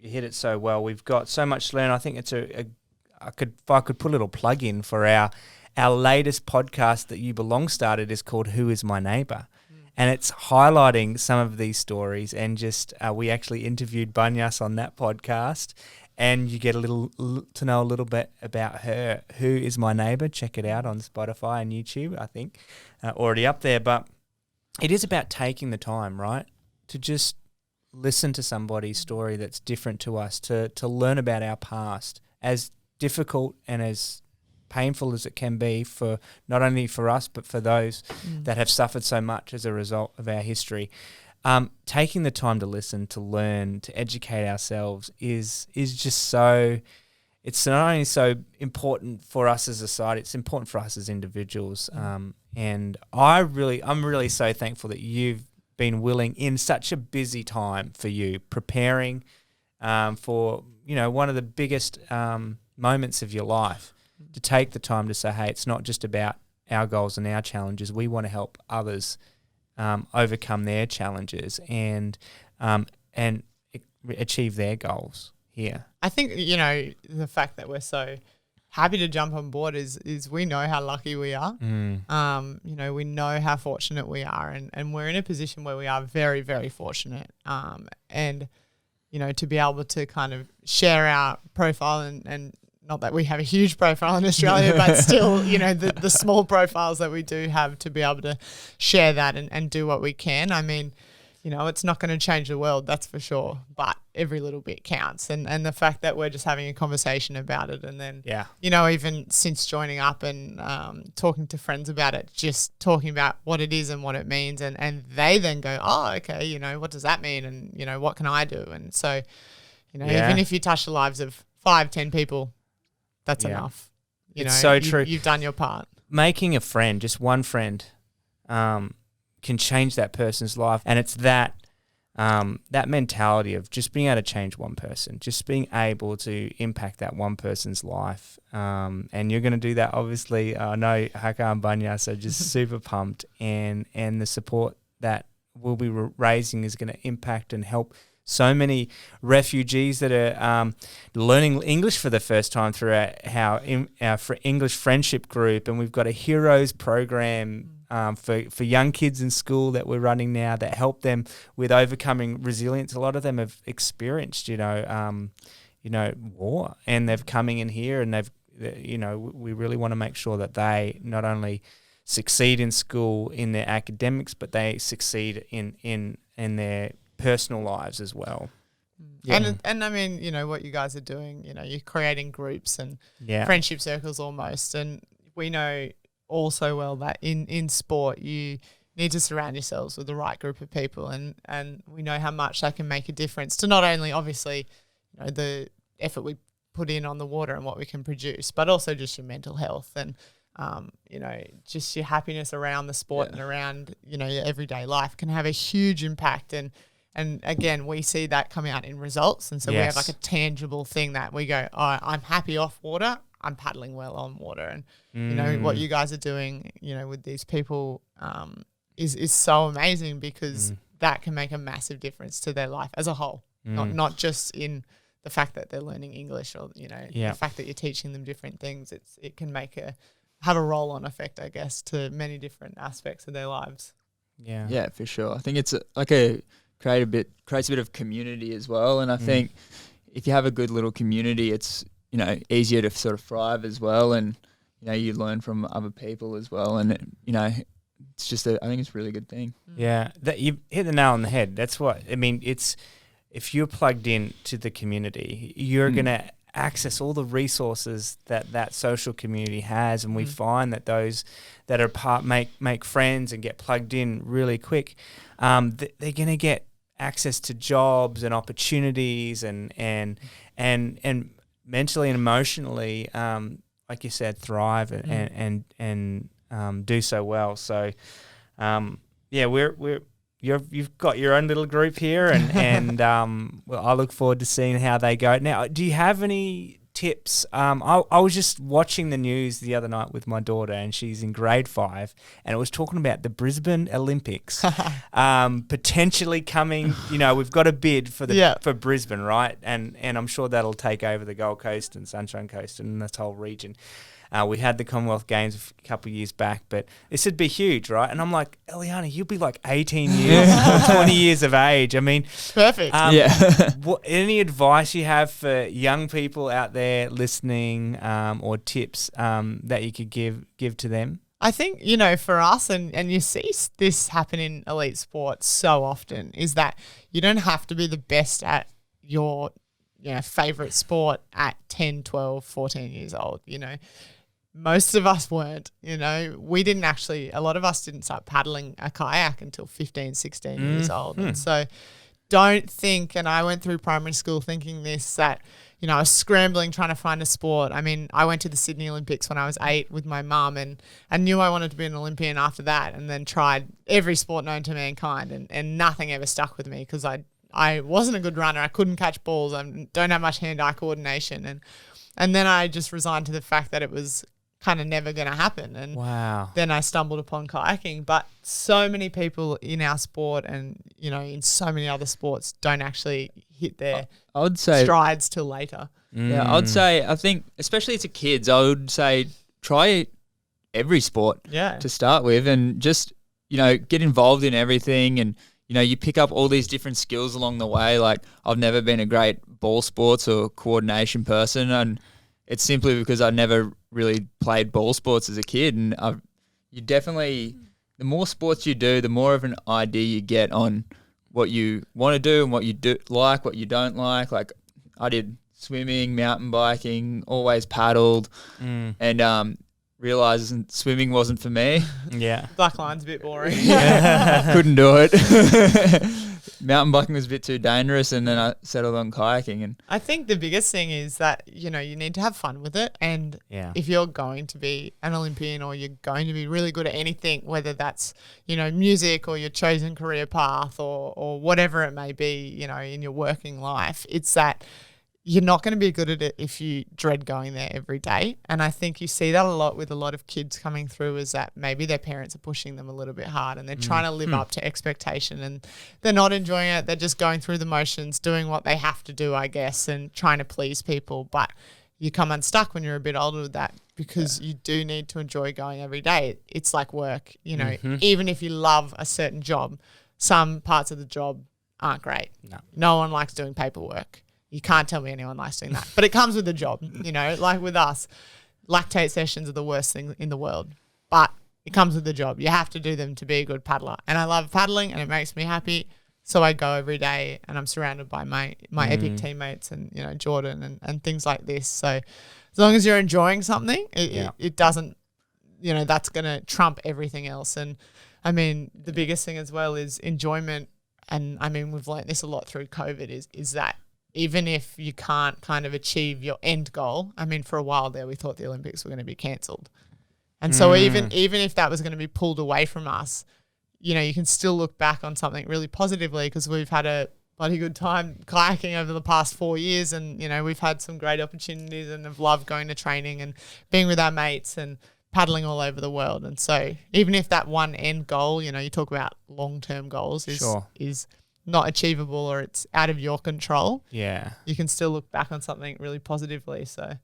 hit it so well. We've got so much to learn. I think it's if I could put a little plug in for our latest podcast that You Belong started, is called Who Is My Neighbour? And it's highlighting some of these stories, and just we actually interviewed Banyas on that podcast, and you get to know a little bit about her. Who Is My Neighbour? Check it out on Spotify and YouTube, I think, already up there. But it is about taking the time, right, to just listen to somebody's story that's different to us, to learn about our past, as difficult and as painful as it can be for not only for us but for those that have suffered so much as a result of our history. Taking the time to listen, to learn, to educate ourselves is just so. It's not only so important for us as a society; it's important for us as individuals. And I'm really so thankful that you've been willing, in such a busy time for you, preparing for one of the biggest moments of your life, to take the time to say, hey, it's not just about our goals and our challenges. We want to help others overcome their challenges and achieve their goals here. I think, the fact that we're so happy to jump on board is we know how lucky we are. We know how fortunate we are, and we're in a position where we are very, very fortunate. And to be able to kind of share our profile and not that we have a huge profile in Australia, but still, you know, the small profiles that we do have, to be able to share that and do what we can. I mean, you know, it's not going to change the world, that's for sure, but every little bit counts. And the fact that we're just having a conversation about it, and then, you know, even since joining up and talking to friends about it, just talking about what it is and what it means, and they then go, oh, okay, you know, what does that mean? And, you know, what can I do? And so, you know, even if you touch the lives of 5-10 people, that's enough. You It's know, so true. You've done your part. Making a friend, just one friend, can change that person's life. And it's that mentality of just being able to change one person, just being able to impact that one person's life. And you're going to do that, obviously. I know Hakar and Bayas are just super pumped, and the support that we'll be raising is going to impact and help so many refugees that are learning English for the first time through our English friendship group. And we've got a heroes program for young kids in school that we're running now that help them with overcoming resilience. A lot of them have experienced, war, and they've coming in here, and we really want to make sure that they not only succeed in school in their academics, but they succeed in their personal lives as well. Yeah. And I mean, you know, what you guys are doing, you know, you're creating groups and friendship circles almost. And we know also well that in sport you need to surround yourselves with the right group of people, and we know how much that can make a difference to not only obviously, you know, the effort we put in on the water and what we can produce, but also just your mental health and you know, just your happiness around the sport and around, you know, your everyday life can have a huge impact. And again, we see that come out in results. And so we have like a tangible thing that we go, oh, I'm happy off water, I'm paddling well on water. And, you know, what you guys are doing, you know, with these people is so amazing, because that can make a massive difference to their life as a whole, not just in the fact that they're learning English or, you know, the fact that you're teaching them different things. It can have a roll-on effect, I guess, to many different aspects of their lives. Yeah, for sure. I think it's creates a bit of community as well. And I think if you have a good little community, it's, you know, easier to sort of thrive as well. And, you know, you learn from other people as well. And, you know, it's just I think it's a really good thing. Yeah, that you hit the nail on the head. That's what, I mean, it's, if you're plugged in to the community, you're going to access all the resources that social community has. And we find that those that are part make friends and get plugged in really quick, they're going to get access to jobs and opportunities and mentally and emotionally, like you said, thrive and do so well. So, you've got your own little group here, and well, I look forward to seeing how they go. Now, do you have any tips? I was just watching the news the other night with my daughter, and she's in grade 5, and it was talking about the Brisbane Olympics potentially coming. You know, we've got a bid for Brisbane, right? And I'm sure that'll take over the Gold Coast and Sunshine Coast and this whole region. We had the Commonwealth Games a couple of years back, but this would be huge, right? And I'm like, Eliana, you'll be like 18 years or 20 years of age. I mean, perfect. Any advice you have for young people out there listening, or tips that you could give to them? I think, you know, for us, and you see this happen in elite sports so often, is that you don't have to be the best at your, you know, favorite sport at 10, 12, 14 years old, you know. Most of us weren't, you know. A lot of us didn't start paddling a kayak until 15, 16 years old. And so don't think, and I went through primary school thinking this, that, you know, I was scrambling trying to find a sport. I mean, I went to the Sydney Olympics when I was 8 with my mum, and I knew I wanted to be an Olympian after that, and then tried every sport known to mankind, and nothing ever stuck with me because I wasn't a good runner. I couldn't catch balls. I don't have much hand-eye coordination. And then I just resigned to the fact that it was kind of never going to happen. And then I stumbled upon kayaking. But so many people in our sport and, you know, in so many other sports don't actually hit their strides till later. Yeah, I think, especially to kids, I would say try every sport to start with, and just, you know, get involved in everything. And, you know, you pick up all these different skills along the way. Like, I've never been a great ball sports or coordination person, and it's simply because I never really played ball sports as a kid, and you definitely, the more sports you do, the more of an idea you get on what you want to do and what you do like, what you don't like. Like I did swimming, mountain biking, always paddled, and realised swimming wasn't for me. Yeah. Black line's a bit boring. Couldn't do it. Mountain biking was a bit too dangerous, and then I settled on kayaking. And I think the biggest thing is that, you need to have fun with it. And if you're going to be an Olympian or you're going to be really good at anything, whether that's, music or your chosen career path or whatever it may be, in your working life, it's that you're not going to be good at it if you dread going there every day. And I think you see that a lot with a lot of kids coming through, is that maybe their parents are pushing them a little bit hard and they're trying to live up to expectation, and they're not enjoying it. They're just going through the motions, doing what they have to do, I guess, and trying to please people. But you come unstuck when you're a bit older with that, because you do need to enjoy going every day. It's like work, even if you love a certain job, some parts of the job aren't great. No one likes doing paperwork. You can't tell me anyone likes doing that. But it comes with the job, like with us. Lactate sessions are the worst thing in the world. But it comes with the job. You have to do them to be a good paddler. And I love paddling and it makes me happy. So I go every day and I'm surrounded by my epic teammates and, Jordan and things like this. So as long as you're enjoying something, it doesn't, that's going to trump everything else. And I mean, the biggest thing as well is enjoyment. And I mean, we've learned this a lot through COVID is that even if you can't kind of achieve your end goal, I mean, for a while there, we thought the Olympics were going to be cancelled. And so even if that was going to be pulled away from us, you can still look back on something really positively, because we've had a bloody good time kayaking over the past 4 years, and, we've had some great opportunities and have loved going to training and being with our mates and paddling all over the world. And so even if that one end goal, you talk about long-term goals is not achievable or it's out of your control, you can still look back on something really positively. So,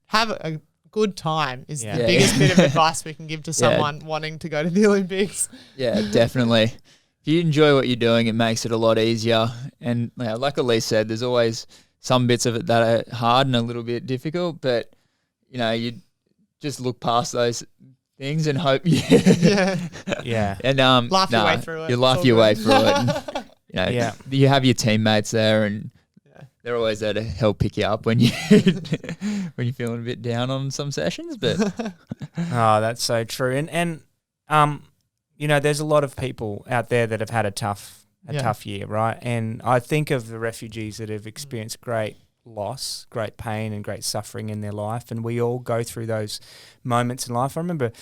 have a good time is the biggest bit of advice we can give to someone wanting to go to the Olympics. Yeah, definitely. If you enjoy what you're doing, it makes it a lot easier. And like Alyce said, there's always some bits of it that are hard and a little bit difficult, but, you just look past those things and hope and laugh your way through it. You laugh your way through it. And, you have your teammates there, and they're always there to help pick you up when you when you're feeling a bit down on some sessions. But that's so true. And there's a lot of people out there that have had a tough year, right? And I think of the refugees that have experienced great loss, great pain, and great suffering in their life, and we all go through those moments in life. I remember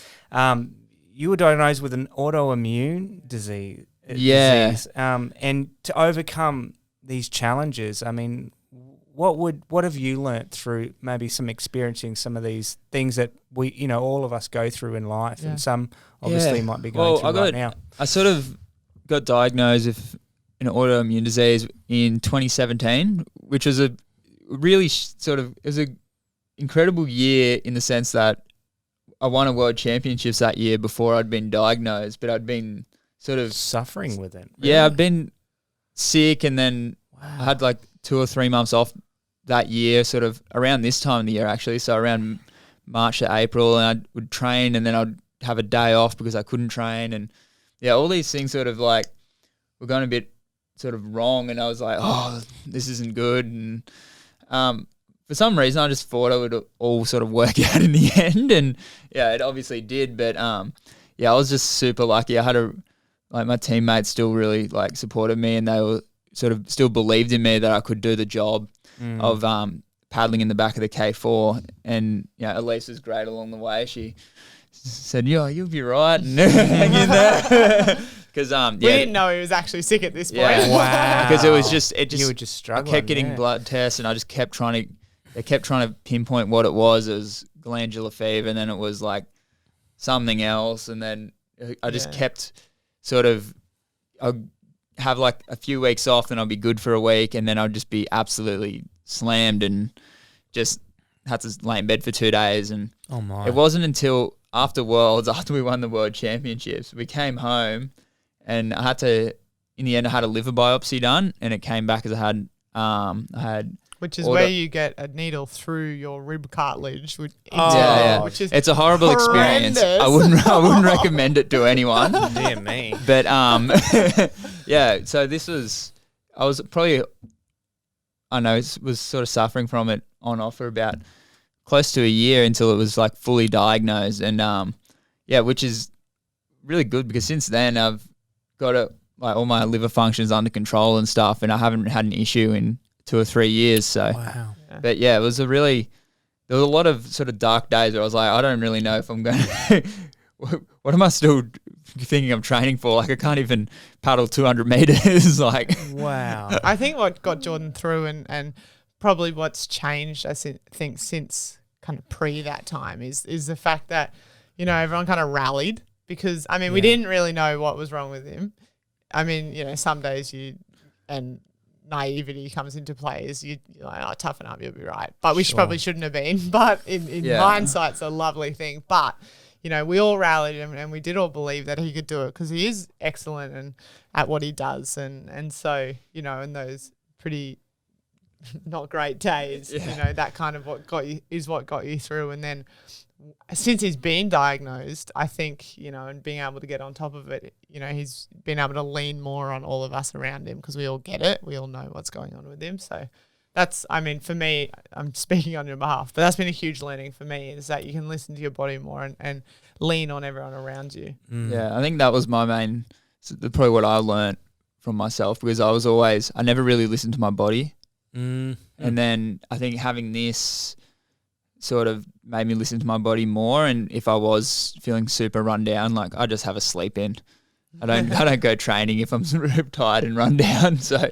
you were diagnosed with an autoimmune disease. And to overcome these challenges, I mean, what have you learnt through maybe some experiencing some of these things that we, all of us go through in life, and some obviously might be going through right now? I sort of got diagnosed with an autoimmune disease in 2017, which was a really it was an incredible year in the sense that I won a world championships that year before I'd been diagnosed, but I'd been sort of suffering with it. Really? Yeah, I've been sick, and then I had like 2 or 3 months off that year, sort of around this time of the year actually. So around March to April, and I would train, and then I'd have a day off because I couldn't train, and all these things sort of like were going a bit sort of wrong, and I was like, oh, this isn't good, and for some reason I just thought it would all sort of work out in the end, and it obviously did, but I was just super lucky. I had my teammates still really like supported me, and they were sort of still believed in me that I could do the job of paddling in the back of the K4. And Alyce was great along the way. She said, you'll be right, and hang in there. Because we didn't know he was actually sick at this point. Wow. Because you were just struggling. I kept getting blood tests, and I just kept trying to pinpoint what it was. It was glandular fever, and then it was like something else, and then I just kept sort of, I'd have like a few weeks off, and I'd be good for a week, and then I'd just be absolutely slammed and just had to lay in bed for 2 days. And it wasn't until after we won the World Championships, we came home, and in the end I had a liver biopsy done, and it came back as I had Which is Or where the- you get a needle through your rib cartilage. Which, Yeah. which is It's a horrible experience. horrendous. I wouldn't recommend it to anyone. Dear me. But yeah. So I was probably, I know, was sort of suffering from it on off for about close to a year until it was like fully diagnosed, and which is really good because since then I've got like all my liver functions under control and stuff, and I haven't had an issue in 2 or 3 years. So, Wow. but yeah, there was a lot of sort of dark days where I was like, I don't really know if I'm going to, what am I still thinking I'm training for? Like I can't even paddle 200 meters. Like, Wow. I think what got Jordan through and probably what's changed, I think, since kind of pre that time is the fact that, you know, everyone kind of rallied because, I mean, we didn't really know what was wrong with him. I mean, you know, some days and naivety comes into play is you're like, oh, toughen up, you'll be right. But which probably shouldn't have been. But in hindsight, it's a lovely thing. But, you know, we all rallied and we did all believe that he could do it because he is excellent and at what he does. And so, you know, in those pretty not great days, you know, that kind of what got you through. And then since he's been diagnosed, I think, you know, and being able to get on top of it, you know, he's been able to lean more on all of us around him because we all get it. We all know what's going on with him. So that's, I mean, for me, I'm speaking on your behalf, but that's been a huge learning for me is that you can listen to your body more and lean on everyone around you. Yeah, I think that was my main, probably what I learned from myself because I never really listened to my body. And then I think having this sort of made me listen to my body more. And if I was feeling super run down, like I just have a sleep in. I don't go training if I'm tired and run down. So,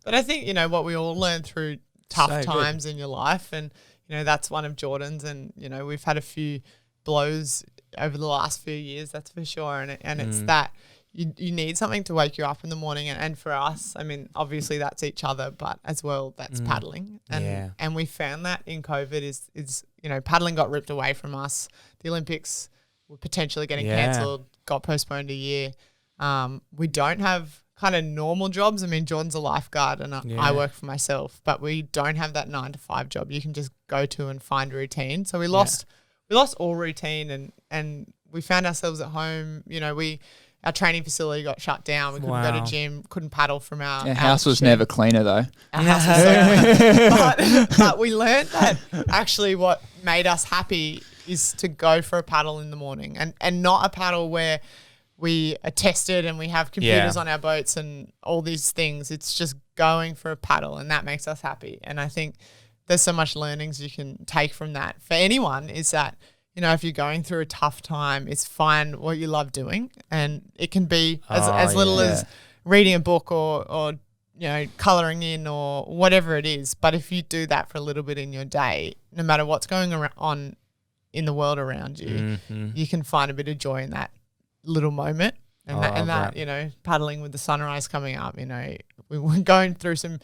but I think, you know, what we all learn through tough times in your life, and you know that's one of Jordan's. And you know we've had a few blows over the last few years, that's for sure. And it's that you need something to wake you up in the morning. And for us, I mean, obviously that's each other, but as well that's paddling. And we found that in COVID is you know paddling got ripped away from us. The Olympics were potentially getting cancelled, got postponed a year. We don't have kind of normal jobs. I mean, Jordan's a lifeguard and I work for myself, but we don't have that 9 to 5 job you can just go to and find a routine. So we lost all routine and we found ourselves at home. You know, our training facility got shut down. We couldn't go to gym, couldn't paddle from our house was never cleaner though. Our house was so clean. But we learned that actually what made us happy is to go for a paddle in the morning and not a paddle where we are tested and we have computers on our boats and all these things. It's just going for a paddle and that makes us happy. And I think there's so much learnings you can take from that for anyone is that, you know, if you're going through a tough time, it's find what you love doing. And it can be as little as reading a book or you know, colouring in or whatever it is. But if you do that for a little bit in your day, no matter what's going on in the world around you, you can find a bit of joy in that little moment. And that, you know, paddling with the sunrise coming up, you know, we were going through some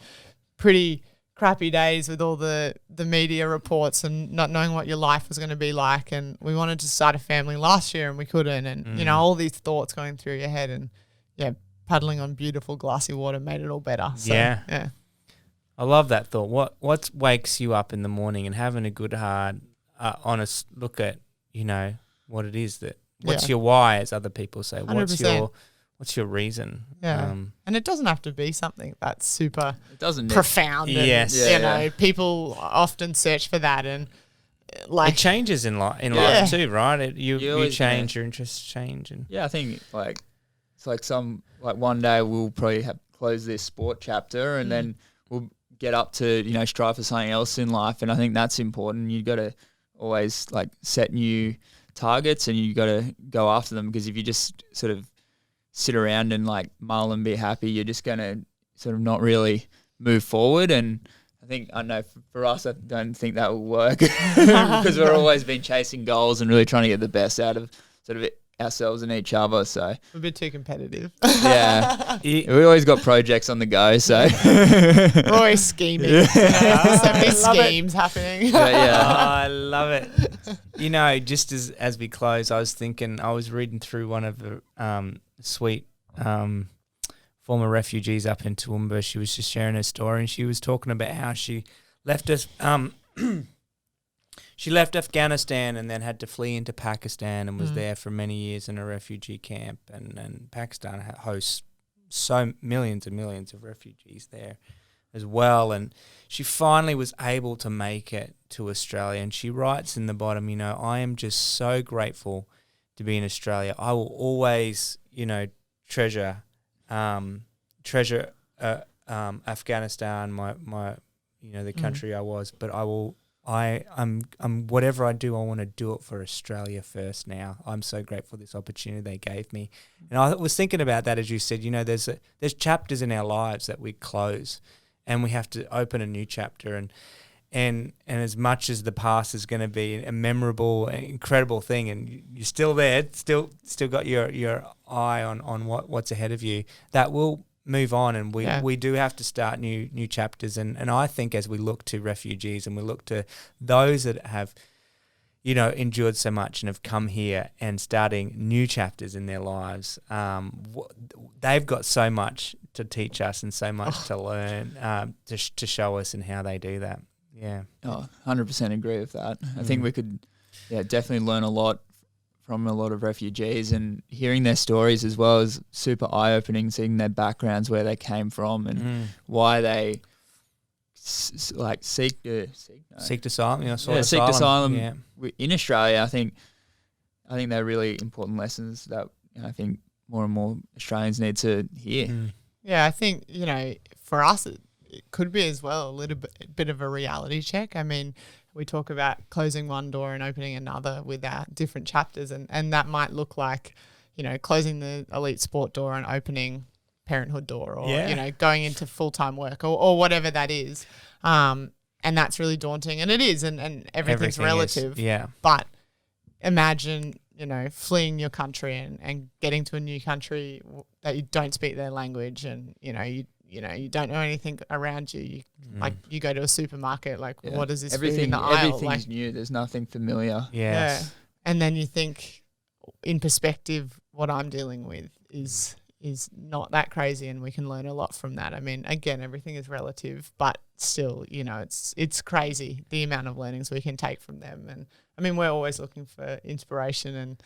pretty crappy days with all the media reports and not knowing what your life was going to be like. And we wanted to start a family last year and we couldn't. And, you know, all these thoughts going through your head and, paddling on beautiful glassy water made it all better. So, yeah. I love that thought. What wakes you up in the morning and having a good, hard, honest look at, you know, what it is that, what's your why, as other people say? 100%. What's your reason? Yeah. And it doesn't have to be something that's super doesn't profound. Yes. And, you know, people often search for that and like it changes in life too, right? You change, your interests change. And I think like it's like one day we'll probably close this sport chapter and then we'll get up to, you know, strive for something else in life. And I think that's important. You got to always like set new targets and you got to go after them, because if you just sort of sit around and like mull and be happy, you're just going to sort of not really move forward. And I think, I know for us, I don't think that will work because we're always been chasing goals and really trying to get the best out of sort of ourselves and each other. So we're a bit too competitive. We always got projects on the go. So we're always scheming. You know, so many schemes happening. I love it. You know, just as we close, I was thinking, I was reading through one of the sweet former refugees up in Toowoomba. She was just sharing her story and she was talking about how she left us. She left Afghanistan and then had to flee into Pakistan and was there for many years in a refugee camp. And Pakistan hosts millions and millions of refugees there as well. And she finally was able to make it to Australia. And she writes in the bottom, I am just so grateful to be in Australia. I will always, treasure Afghanistan, my the country I was, but I'm whatever I do, I want to do it for Australia first now. I'm so grateful for this opportunity they gave me. And I was thinking about that as you said, there's chapters in our lives that we close and we have to open a new chapter, and as much as the past is going to be a memorable, incredible thing, and you're still there, still got your eye on what's ahead of you, that will move on, and we do have to start new chapters. And I think as we look to refugees and we look to those that have endured so much and have come here and starting new chapters in their lives, they've got so much to teach us and so much to learn, to show us and how they do that. Yeah. 100% agree with that. I think we could definitely learn a lot from a lot of refugees, and hearing their stories as well is super eye-opening, seeing their backgrounds, where they came from and why they seek asylum, asylum in Australia. I think they're really important lessons that I think more and more Australians need to hear. Yeah, I think, for us it could be as well a little bit of a reality check. I mean, we talk about closing one door and opening another with our different chapters, and that might look like, closing the elite sport door and opening parenthood door, or, going into full-time work or whatever that is. And that's really daunting, and it is, and everything's relative. But imagine, fleeing your country and getting to a new country that you don't speak their language, and, you don't know anything around you. You go to a supermarket, what is this food in the aisle? Everything's new. There's nothing familiar. Yes. Yeah. And then you think, in perspective, what I'm dealing with is not that crazy, and we can learn a lot from that. I mean, again, everything is relative, but still, it's crazy the amount of learnings we can take from them. And I mean, we're always looking for inspiration and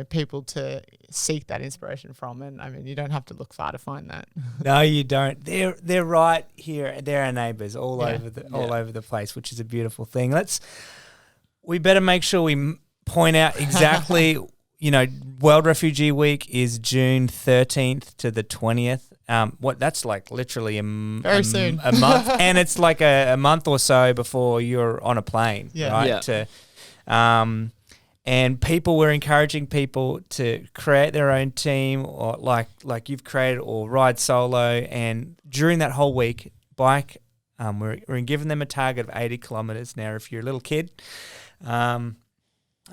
people to seek that inspiration from. And I mean, you don't have to look far to find that. No, you don't. They're right here. They're our neighbours all over the place, which is a beautiful thing. We better make sure we point out exactly, World Refugee Week is June 13th to the 20th. That's like literally very soon, a month, and it's like a month or so before you're on a plane, right? Yeah. And we're encouraging people to create their own team, or like you've created, or ride solo. And during that whole week, bike. We're giving them a target of 80 kilometres. Now, if you're a little kid, and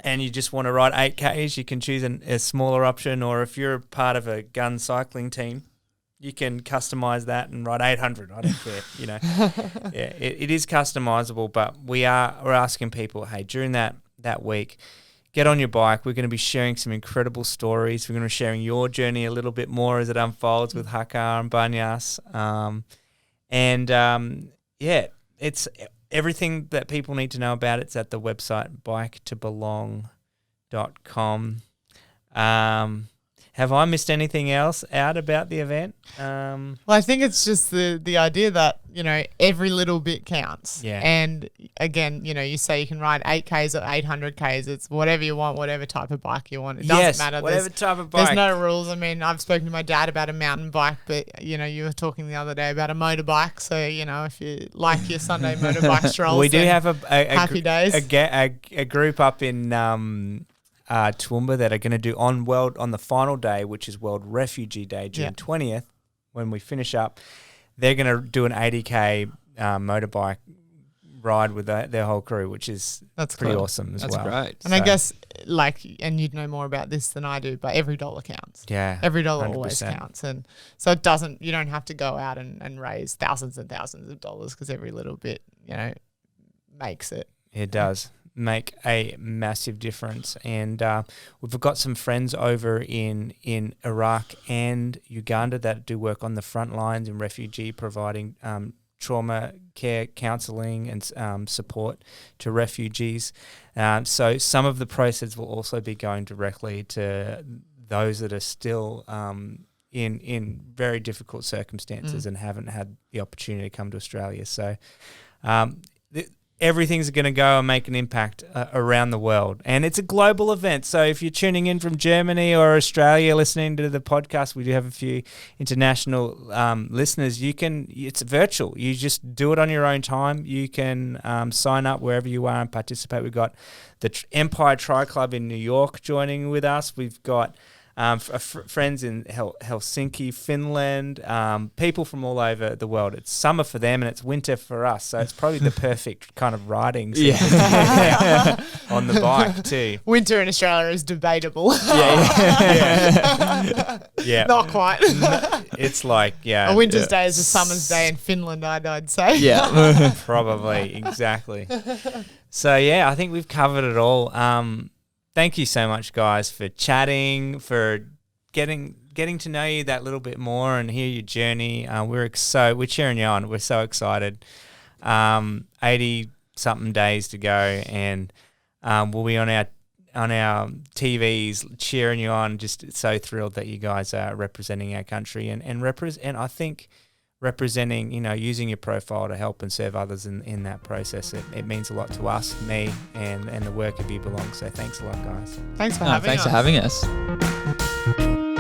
you just want to ride 8Ks, you can choose a smaller option. Or if you're part of a gun cycling team, you can customize that and ride 800. I don't care. It is customizable, but we're asking people, hey, during that week, get on your bike. We're going to be sharing some incredible stories. We're going to be sharing your journey a little bit more as it unfolds with Hakar and Bayas. It's everything that people need to know about. It's at the website biketobelong.com. Have I missed anything else out about the event? Well, I think it's just the idea that, every little bit counts. Yeah. And again, you say you can ride 8Ks or 800Ks. It's whatever you want, whatever type of bike you want. It doesn't matter. Whatever type of bike. There's no rules. I mean, I've spoken to my dad about a mountain bike, but, you were talking the other day about a motorbike. So, if you like your Sunday motorbike strolls, we do have happy days. A group up in Toowoomba that are going to do on the final day, which is World Refugee Day, June 20th, when we finish up. They're going to do an 80K motorbike ride with their whole crew, which is pretty awesome as well. That's great. And I guess, and you'd know more about this than I do, but every dollar counts. Yeah. Every dollar always counts. And so you don't have to go out and raise thousands and thousands of dollars, because every little bit, makes it. It does make a massive difference. And we've got some friends over in Iraq and Uganda that do work on the front lines in refugee, providing trauma care counselling and support to refugees. So some of the proceeds will also be going directly to those that are still in very difficult circumstances and haven't had the opportunity to come to Australia. So everything's going to go and make an impact around the world. And it's a global event. So if you're tuning in from Germany or Australia listening to the podcast, we do have a few international listeners. It's virtual. You just do it on your own time. You can sign up wherever you are and participate. We've got the Empire Tri Club in New York joining with us. We've got friends in Helsinki, Finland, people from all over the world. It's summer for them and it's winter for us, so it's probably the perfect kind of riding on the bike too. Winter in Australia is debatable. Yeah. Not quite. It's like, a winter's day is a summer's day in Finland, I'd say. Yeah. Probably, exactly. So yeah, I think we've covered it all. Thank you so much, guys, for chatting, for getting to know you that little bit more and hear your journey. We're cheering you on. We're so excited. 80 something days to go, and we'll be on our TVs cheering you on. Just so thrilled that you guys are representing our country and I think representing, using your profile to help and serve others in that process. It means a lot to us, me, and the work of You Belong. So thanks a lot, guys. Thanks for having us. Thanks for having us.